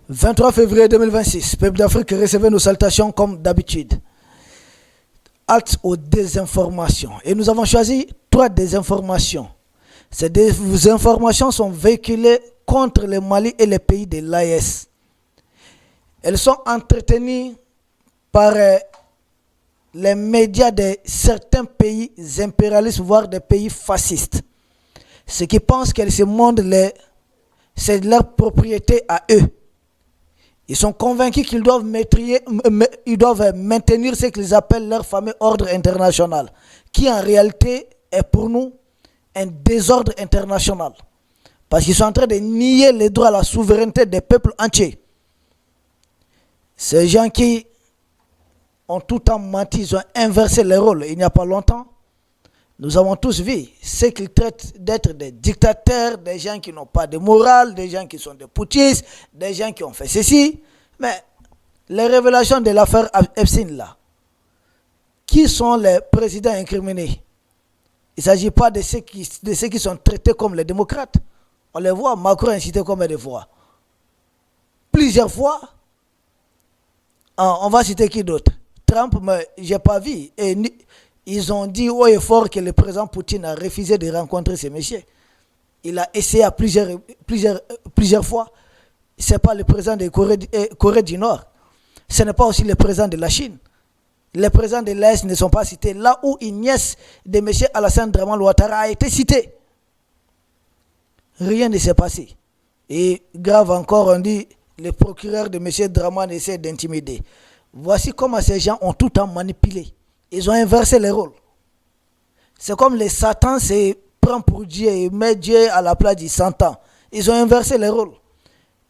23 février 2026, peuple d'Afrique, recevez nos salutations comme d'habitude. Halte aux désinformations. Et nous avons choisi 3 désinformations. Ces désinformations sont véhiculées contre le Mali et les pays de l'AES. Elles sont entretenues par les médias de certains pays impérialistes, voire des pays fascistes. Ceux qui pensent qu'elles se montrent, c'est leur propriété à eux. Ils sont convaincus qu'ils doivent maintenir ce qu'ils appellent leur fameux ordre international, qui en réalité est pour nous un désordre international. Parce qu'ils sont en train de nier les droits à la souveraineté des peuples entiers. Ces gens qui ont tout le temps menti, ils ont inversé les rôles. Il n'y a pas longtemps, nous avons tous vu ce qu'ils traitent d'être des dictateurs, des gens qui n'ont pas de morale, des gens qui sont des putschistes, des gens qui ont fait ceci. Mais les révélations de l'affaire Epstein là, qui sont les présidents incriminés? Il ne s'agit pas de ceux qui sont traités comme les démocrates. On les voit, Macron est cité combien de fois? Plusieurs fois. On va citer qui d'autre? Trump, mais je n'ai pas vu. Et ils ont dit haut et fort que le président Poutine a refusé de rencontrer ces messieurs. Il a essayé à plusieurs fois. Ce n'est pas le président de Corée du Nord. Ce n'est pas aussi le président de la Chine. Les présidents de l'Est ne sont pas cités. Là où une nièce de M. Alassane Draman Ouattara a été citée. Rien ne s'est passé. Et grave encore, on dit, le procureur de M. Draman essaie d'intimider. Voici comment ces gens ont tout le temps manipulé. Ils ont inversé les rôles. C'est comme les satans se prennent pour Dieu et mettent Dieu à la place du Satan. Ils ont inversé les rôles.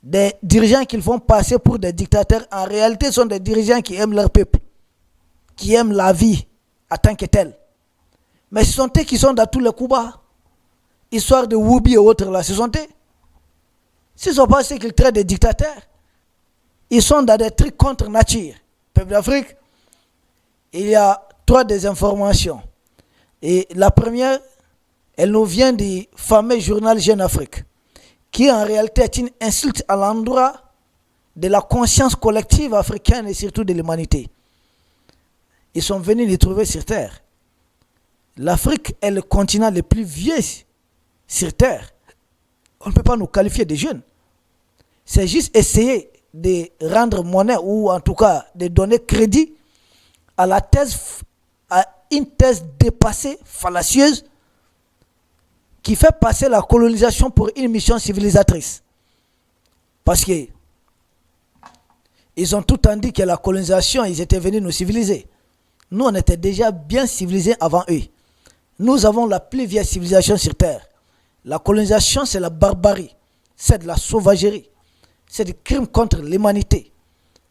Des dirigeants qu'ils font passer pour des dictateurs, en réalité, sont des dirigeants qui aiment leur peuple, qui aiment la vie en tant que telle. Mais ce sont eux qui sont dans tous les coups bas. Histoire de Woubi et autres là, ce sont eux. Ce ne sont pas ceux qu'ils traitent de dictateurs. Ils sont dans des trucs contre nature. Peuple d'Afrique, il y a 3 désinformations. Et la première, elle nous vient du fameux journal Jeune Afrique, qui en réalité est une insulte à l'endroit de la conscience collective africaine et surtout de l'humanité. Ils sont venus les trouver sur Terre. L'Afrique est le continent le plus vieux sur Terre. On ne peut pas nous qualifier de jeunes. C'est juste essayer de rendre monnaie ou en tout cas de donner crédit à une thèse dépassée, fallacieuse, qui fait passer la colonisation pour une mission civilisatrice. Parce que ils ont tout le temps dit que la colonisation, ils étaient venus nous civiliser. Nous, on était déjà bien civilisés avant eux. Nous avons la plus vieille civilisation sur Terre. La colonisation, c'est la barbarie. C'est de la sauvagerie. C'est du crime contre l'humanité.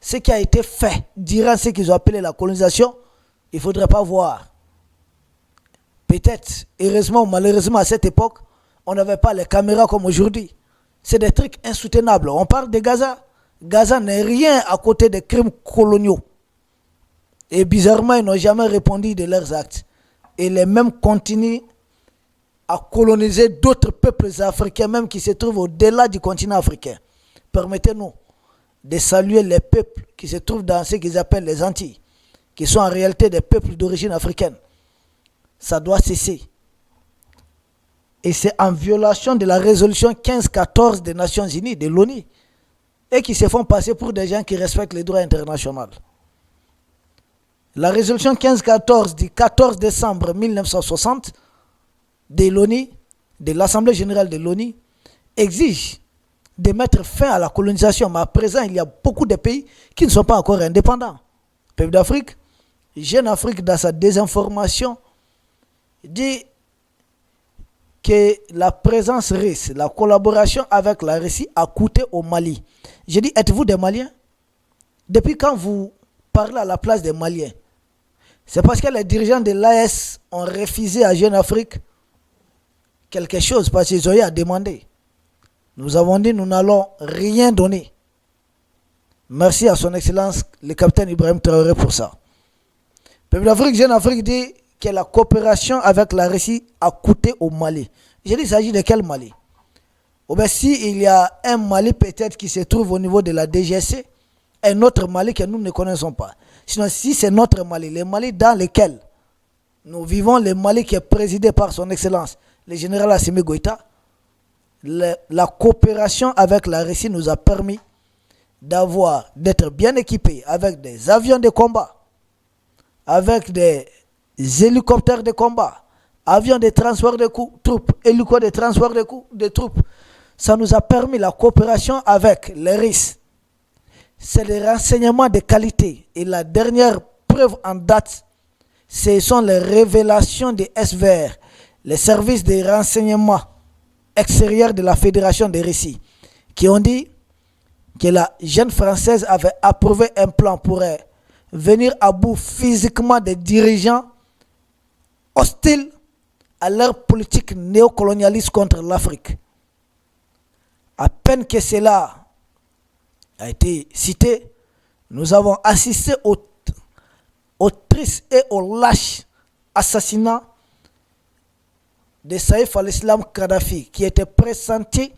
Ce qui a été fait durant ce qu'ils ont appelé la colonisation, il ne faudrait pas voir. Peut-être, heureusement ou malheureusement, à cette époque, on n'avait pas les caméras comme aujourd'hui. C'est des trucs insoutenables. On parle de Gaza. Gaza n'est rien à côté des crimes coloniaux. Et bizarrement, ils n'ont jamais répondu de leurs actes. Et les mêmes continuent à coloniser d'autres peuples africains, même qui se trouvent au-delà du continent africain. Permettez-nous de saluer les peuples qui se trouvent dans ce qu'ils appellent les Antilles, qui sont en réalité des peuples d'origine africaine. Ça doit cesser. Et c'est en violation de la résolution 1514 des Nations Unies, de l'ONU, et qui se font passer pour des gens qui respectent les droits internationaux. La résolution 1514 du 14 décembre 1960 de l'ONU, de l'Assemblée générale de l'ONU, exige de mettre fin à la colonisation. Mais à présent, il y a beaucoup de pays qui ne sont pas encore indépendants. Peuple d'Afrique, Jeune Afrique, dans sa désinformation, dit que la présence russe, la collaboration avec la Russie a coûté au Mali. J'ai dit, êtes-vous des Maliens? Depuis quand vous parlez à la place des Maliens? C'est parce que les dirigeants de l'AES ont refusé à Jeune Afrique quelque chose, parce qu'ils ont eu à demander. Nous avons dit, nous n'allons rien donner. Merci à son Excellence, le capitaine Ibrahim Traoré, pour ça. Peuple d'Afrique, Jeune Afrique dit que la coopération avec la Russie a coûté au Mali. J'ai dit, il s'agit de quel Mali? Ou bien si il y a un Mali peut-être qui se trouve au niveau de la DGC, un autre Mali que nous ne connaissons pas. Sinon, si c'est notre Mali, le Mali dans lequel nous vivons, le Mali qui est présidé par son Excellence, le général Assimi Goïta, la coopération avec la Russie nous a permis d'être bien équipés avec des avions de combat, avec des hélicoptères de combat, avions de transport de troupes, hélicos de transport de troupes. Ça nous a permis la coopération avec les Russes. C'est des renseignements de qualité. Et la dernière preuve en date, ce sont les révélations des SVR, les services de renseignement extérieurs de la Fédération de Russie, qui ont dit que la jeune Française avait approuvé un plan pour venir à bout physiquement des dirigeants hostiles à leur politique néocolonialiste contre l'Afrique. À peine que cela a été cité, nous avons assisté au triste et au lâche assassinat de Saïf al-Islam Kadhafi, qui était pressenti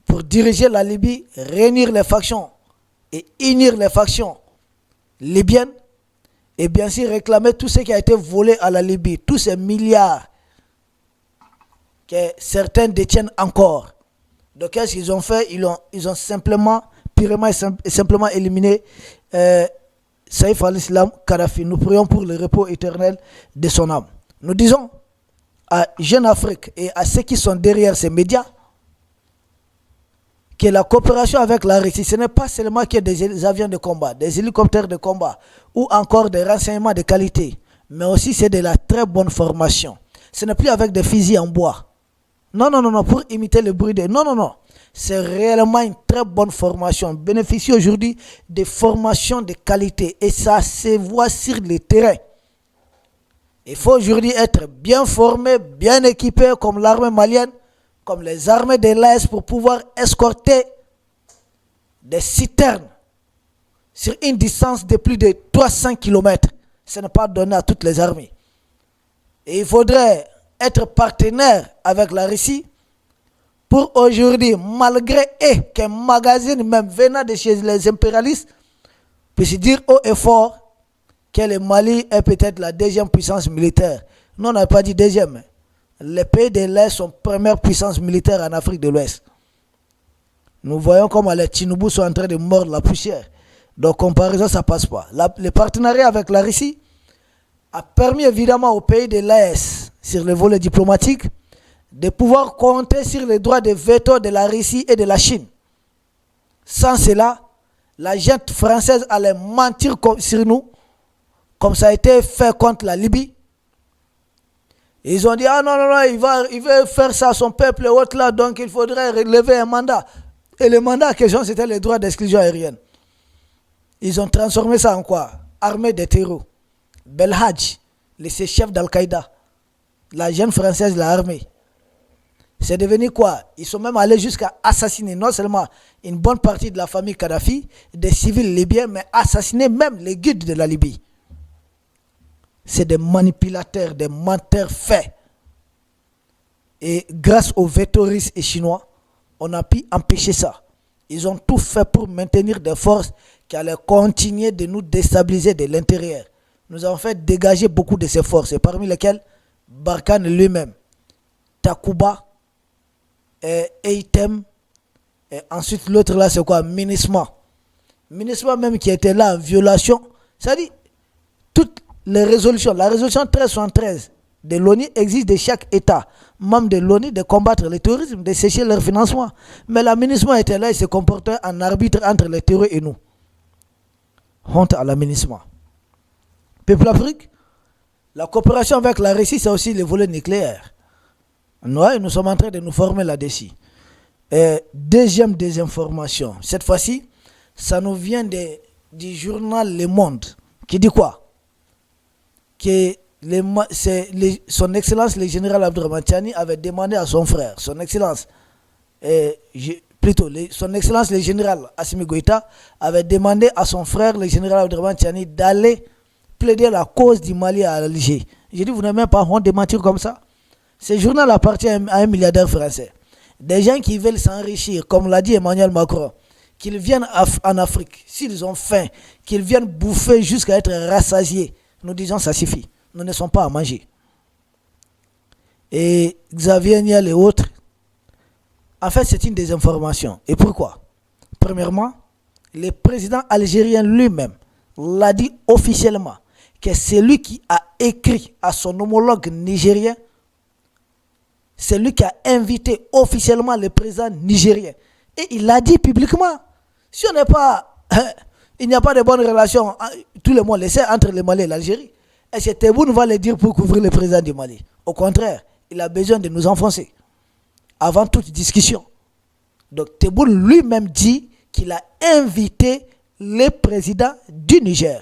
pour diriger la Libye, réunir les factions et unir les factions libyennes, et bien sûr réclamer tout ce qui a été volé à la Libye, tous ces milliards que certains détiennent encore. Donc qu'est-ce qu'ils ont fait? Ils ont simplement, purement et simplement éliminé Saïf al-Islam Kadhafi. Nous prions pour le repos éternel de son âme. Nous disons à Jeune Afrique et à ceux qui sont derrière ces médias que la coopération avec la Russie, ce n'est pas seulement que des avions de combat, des hélicoptères de combat ou encore des renseignements de qualité, mais aussi c'est de la très bonne formation. Ce n'est plus avec des fusils en bois. Non, pour imiter le bruit des... Non. C'est réellement une très bonne formation. On bénéficie aujourd'hui de formations de qualité et ça se voit sur le terrain. Il faut aujourd'hui être bien formé, bien équipé comme l'armée malienne, comme les armées de l'Est pour pouvoir escorter des citernes sur une distance de plus de 300 km. Ce n'est pas donné à toutes les armées. Et il faudrait être partenaire avec la Russie pour aujourd'hui, malgré qu'un magazine même venant de chez les impérialistes puisse dire haut et fort que le Mali est peut-être la deuxième puissance militaire. Non, on n'a pas dit deuxième. Les pays de l'Est sont première puissance militaire en Afrique de l'Ouest. Nous voyons comment les Tinubu sont en train de mordre la poussière. Donc, comparaison, ça ne passe pas. Le partenariat avec la Russie a permis évidemment aux pays de l'Est, sur le volet diplomatique, de pouvoir compter sur les droits de veto de la Russie et de la Chine. Sans cela, la junte française allait mentir sur nous, comme ça a été fait contre la Libye. Ils ont dit, ah non, il veut faire ça à son peuple et autres là, donc il faudrait relever un mandat. Et le mandat en question, c'était les droits d'exclusion aérienne. Ils ont transformé ça en quoi? Armée des terreaux. Belhadj, le chef d'Al-Qaïda. La jeune française l'a armée. C'est devenu quoi? Ils sont même allés jusqu'à assassiner non seulement une bonne partie de la famille Kadhafi, des civils libyens, mais assassiner même les guides de la Libye. C'est des manipulateurs, des menteurs faits. Et grâce aux veto russes et chinois, on a pu empêcher ça. Ils ont tout fait pour maintenir des forces qui allaient continuer de nous déstabiliser de l'intérieur. Nous avons fait dégager beaucoup de ces forces, et parmi lesquelles Barkhane lui-même, Takuba, Eitem, et ensuite l'autre là c'est quoi? MINUSMA. MINUSMA même qui était là en violation, c'est-à-dire toutes les résolutions, la résolution 1373 de l'ONU exige de chaque État membre de l'ONU de combattre le terrorisme, de sécher leur financement. Mais la MINUSMA était là et se comportait en arbitre entre les terroristes et nous. Honte à la MINUSMA. Peuple Afrique, la coopération avec la Russie, c'est aussi le volet nucléaire. Nous sommes en train de nous former là-dessus. Deuxième désinformation. Cette fois-ci, ça nous vient du journal Le Monde. Qui dit quoi? Que son Excellence le général Abdourahmane Tiani avait demandé à son frère, son Excellence le général Assimi Goïta avait demandé à son frère, le général Abdourahmane Tiani, d'aller plaider la cause du Mali à Alger. J'ai dit, vous n'avez même pas honte de mentir comme ça? Ce journal appartient à un milliardaire français. Des gens qui veulent s'enrichir, comme l'a dit Emmanuel Macron, qu'ils viennent en Afrique, s'ils ont faim, qu'ils viennent bouffer jusqu'à être rassasiés. Nous disons ça suffit. Nous ne sommes pas à manger. Et Xavier Niel et autres, en fait, c'est une désinformation. Et pourquoi? Premièrement, le président algérien lui-même l'a dit officiellement que c'est lui qui a écrit à son homologue nigérien, c'est lui qui a invité officiellement le président nigérien. Et il l'a dit publiquement. Si on n'est pas, il n'y a pas de bonnes relations, tout le monde le sait, entre le Mali et l'Algérie. Est-ce que Tebboune va le dire pour couvrir le président du Mali? Au contraire, il a besoin de nous enfoncer avant toute discussion. Donc Tebboune lui-même dit qu'il a invité le président du Niger.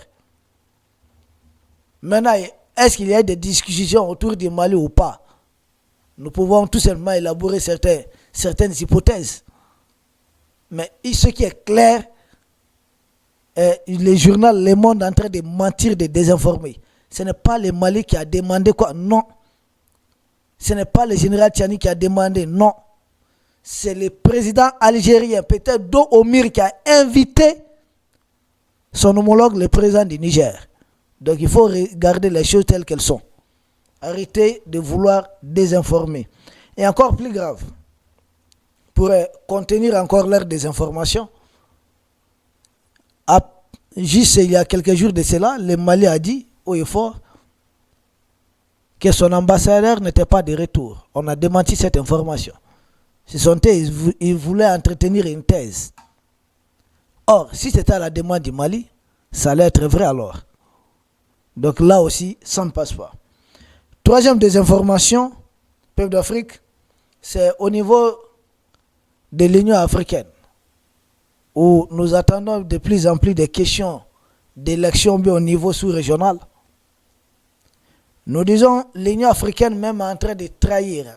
Maintenant, est-ce qu'il y a des discussions autour du Mali ou pas? Nous pouvons tout simplement élaborer certaines hypothèses. Mais ce qui est clair, le journal Le Monde est en train de mentir, de désinformer. Ce n'est pas le Mali qui a demandé quoi? Non. Ce n'est pas le général Tchani qui a demandé, non. C'est le président algérien, peut-être Do Omir, qui a invité son homologue, le président du Niger. Donc il faut regarder les choses telles qu'elles sont. Arrêtez de vouloir désinformer. Et encore plus grave, pour contenir encore leur désinformation, juste il y a quelques jours de cela, le Mali a dit haut et fort que son ambassadeur n'était pas de retour. On a démenti cette information. Ils voulaient entretenir une thèse. Or, si c'était à la demande du Mali, ça allait être vrai alors. Donc là aussi, ça ne passe pas. Troisième désinformation, peuple d'Afrique, c'est au niveau de l'Union africaine, où nous attendons de plus en plus de questions d'élections au niveau sous-régional. Nous disons l'Union africaine même est en train de trahir,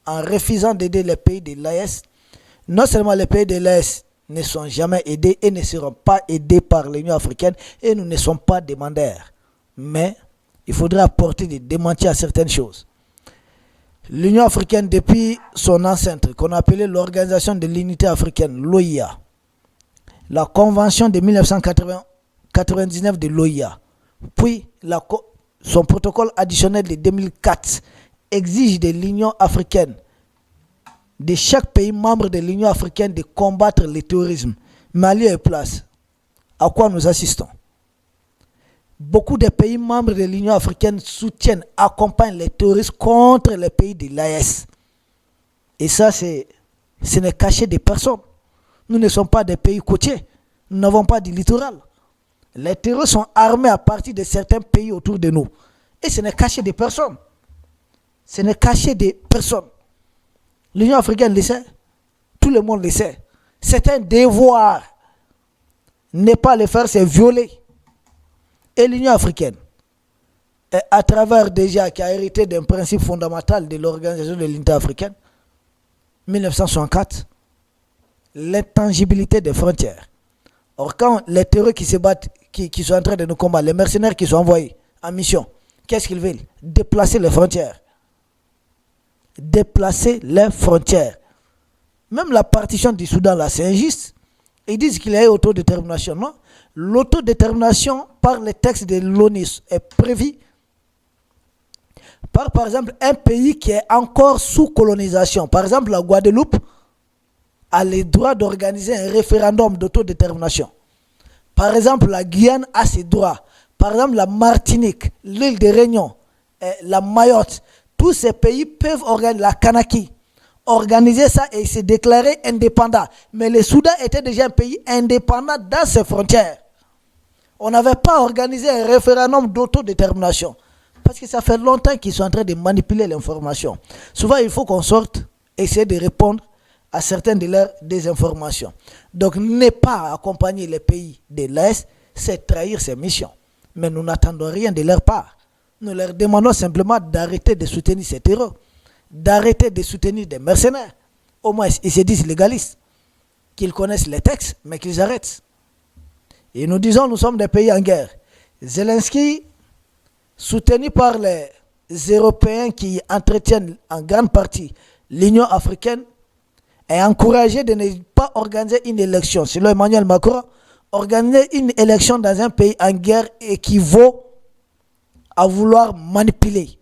en refusant d'aider les pays de l'AES. Non seulement les pays de l'AES ne sont jamais aidés et ne seront pas aidés par l'Union africaine, et nous ne sommes pas demandeurs. Mais il faudrait apporter des démentis à certaines choses. L'Union africaine, depuis son ancêtre, qu'on appelait l'Organisation de l'Unité africaine, l'OIA, la Convention de 1999 de l'OIA, puis son protocole additionnel de 2004, exige de l'Union africaine, de chaque pays membre de l'Union africaine, de combattre le terrorisme. Mali est place. À quoi nous assistons? Beaucoup de pays membres de l'Union africaine soutiennent, accompagnent les terroristes contre les pays de l'AES. Et ça, ce n'est caché de personne. Nous ne sommes pas des pays côtiers. Nous n'avons pas de littoral. Les terroristes sont armés à partir de certains pays autour de nous. Et ce n'est caché de personne. Ce n'est caché de personne. L'Union africaine le sait. Tout le monde le sait. C'est un devoir. Ne pas le faire, c'est violer. Et l'Union africaine, à travers déjà qui a hérité d'un principe fondamental de l'Organisation de l'Unité africaine, 1964, l'intangibilité des frontières. Or, quand les terroristes qui se battent, qui sont en train de nous combattre, les mercenaires qui sont envoyés en mission, qu'est-ce qu'ils veulent? Déplacer les frontières. Déplacer les frontières. Même la partition du Soudan, là, c'est injuste. Ils disent qu'il y a autodétermination. Non. L'autodétermination, par les textes de l'ONU, est prévue par exemple, un pays qui est encore sous colonisation. Par exemple, la Guadeloupe a le droit d'organiser un référendum d'autodétermination. Par exemple, la Guyane a ses droits. Par exemple, la Martinique, l'île de Réunion, la Mayotte, tous ces pays peuvent organiser, la Kanaki, organiser ça et se déclarer indépendant. Mais le Soudan était déjà un pays indépendant dans ses frontières. On n'avait pas organisé un référendum d'autodétermination. Parce que ça fait longtemps qu'ils sont en train de manipuler l'information. Souvent, il faut qu'on sorte, essayer de répondre à certaines de leurs désinformations. Donc, ne pas accompagner les pays de l'Est, c'est trahir ses missions. Mais nous n'attendons rien de leur part. Nous leur demandons simplement d'arrêter de soutenir ces terreurs, d'arrêter de soutenir des mercenaires. Au moins, ils se disent légalistes, qu'ils connaissent les textes, mais qu'ils arrêtent. Et nous disons, nous sommes des pays en guerre. Zelensky, soutenu par les Européens qui entretiennent en grande partie l'Union africaine est encouragée de ne pas organiser une élection. Selon Emmanuel Macron, organiser une élection dans un pays en guerre équivaut à vouloir manipuler.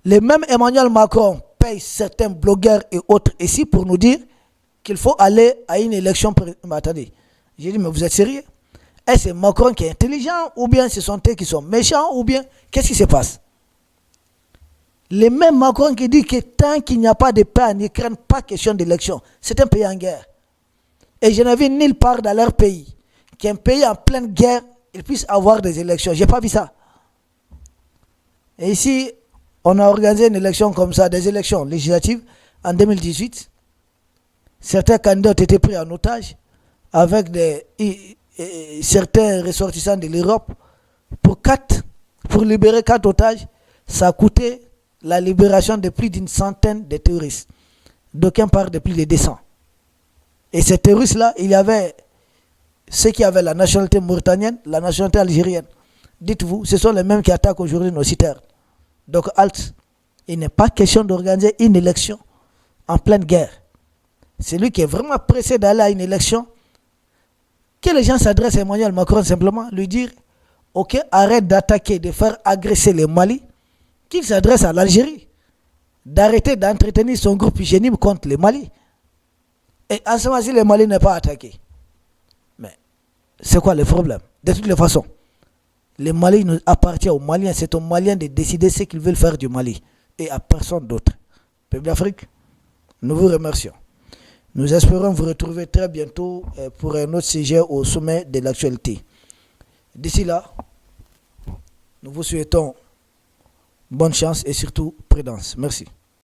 Le même Emmanuel Macron paye certains blogueurs et autres ici pour nous dire qu'il faut aller à une élection. Mais attendez, j'ai dit, mais vous êtes sérieux? Est-ce que c'est Macron qui est intelligent, ou bien ce sont eux qui sont méchants, ou bien qu'est-ce qui se passe? Le même Macron qui dit que tant qu'il n'y a pas de paix en Ukraine, pas question d'élection. C'est un pays en guerre. Et je n'ai vu nulle part dans leur pays qu'un pays en pleine guerre, il puisse avoir des élections. Je n'ai pas vu ça. Et ici, on a organisé une élection comme ça, des élections législatives en 2018. Certains candidats ont été pris en otage avec certains ressortissants de l'Europe pour libérer 4 otages. Ça a coûté la libération de plus d'une centaine de terroristes. D'aucuns parlent de plus de 200. Et ces terroristes-là, il y avait ceux qui avaient la nationalité mauritanienne, la nationalité algérienne. Dites-vous, ce sont les mêmes qui attaquent aujourd'hui nos citernes. Donc, halt, il n'est pas question d'organiser une élection en pleine guerre. Celui qui est vraiment pressé d'aller à une élection, que les gens s'adressent à Emmanuel Macron simplement, lui dire, ok, arrête d'attaquer, de faire agresser le Mali, qu'il s'adresse à l'Algérie, d'arrêter d'entretenir son groupe hygiénique contre le Mali. Et en ce moment-ci, le Mali n'est pas attaqué. Mais c'est quoi le problème? De toutes les façons, le Mali nous appartient aux Maliens. C'est aux Maliens de décider ce qu'ils veulent faire du Mali et à personne d'autre. Peuple d'Afrique, nous vous remercions. Nous espérons vous retrouver très bientôt pour un autre sujet au sommet de l'actualité. D'ici là, nous vous souhaitons bonne chance et surtout prudence. Merci.